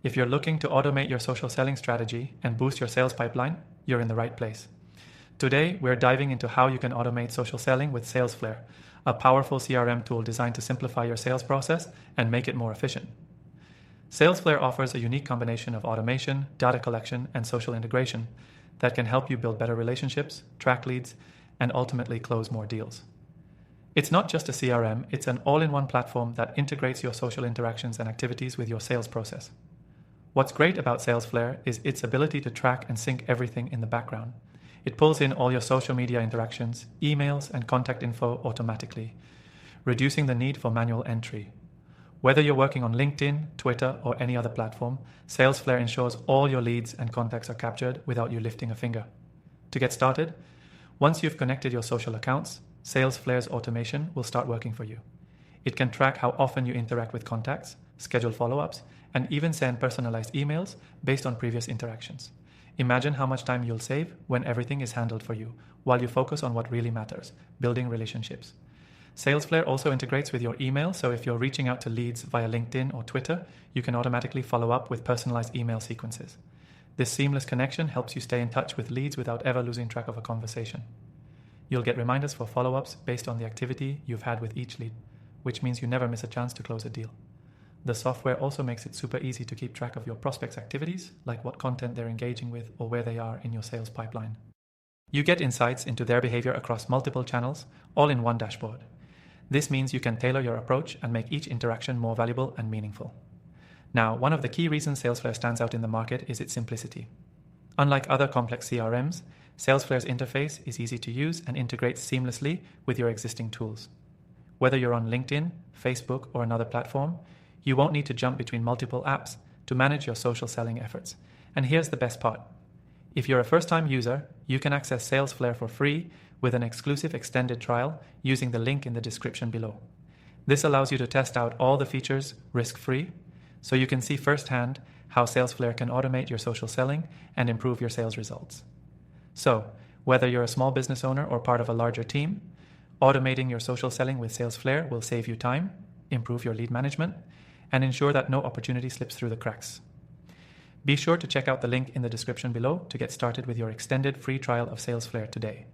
If you're looking to automate your social selling strategy and boost your sales pipeline, you're in the right place. Today, we're diving into how you can automate social selling with Salesflare, a powerful CRM tool designed to simplify your sales process and make it more efficient. Salesflare offers a unique combination of automation, data collection, and social integration that can help you build better relationships, track leads, and ultimately close more deals. It's not just a CRM, it's an all-in-one platform that integrates your social interactions and activities with your sales process. What's great about Salesflare is its ability to track and sync everything in the background. It pulls in all your social media interactions, emails, and contact info automatically, reducing the need for manual entry. Whether you're working on LinkedIn, Twitter, or any other platform, Salesflare ensures all your leads and contacts are captured without you lifting a finger. To get started, once you've connected your social accounts, Salesflare's automation will start working for you. It can track how often you interact with contacts, schedule follow-ups, and even send personalized emails based on previous interactions. Imagine how much time you'll save when everything is handled for you, while you focus on what really matters, building relationships. Salesflare also integrates with your email, so if you're reaching out to leads via LinkedIn or Twitter, you can automatically follow up with personalized email sequences. This seamless connection helps you stay in touch with leads without ever losing track of a conversation. You'll get reminders for follow-ups based on the activity you've had with each lead, which means you never miss a chance to close a deal. The software also makes it super easy to keep track of your prospects' activities, like what content they're engaging with or where they are in your sales pipeline. You get insights into their behavior across multiple channels, all in one dashboard. This means you can tailor your approach and make each interaction more valuable and meaningful. Now, one of the key reasons Salesflare stands out in the market is its simplicity. Unlike other complex CRMs, Salesflare's interface is easy to use and integrates seamlessly with your existing tools. Whether you're on LinkedIn, Facebook, or another platform, you won't need to jump between multiple apps to manage your social selling efforts. And here's the best part. If you're a first-time user, you can access Salesflare for free with an exclusive extended trial using the link in the description below. This allows you to test out all the features risk-free, so you can see firsthand how Salesflare can automate your social selling and improve your sales results. So, whether you're a small business owner or part of a larger team, automating your social selling with Salesflare will save you time, improve your lead management, and ensure that no opportunity slips through the cracks. Be sure to check out the link in the description below to get started with your extended free trial of Salesflare today.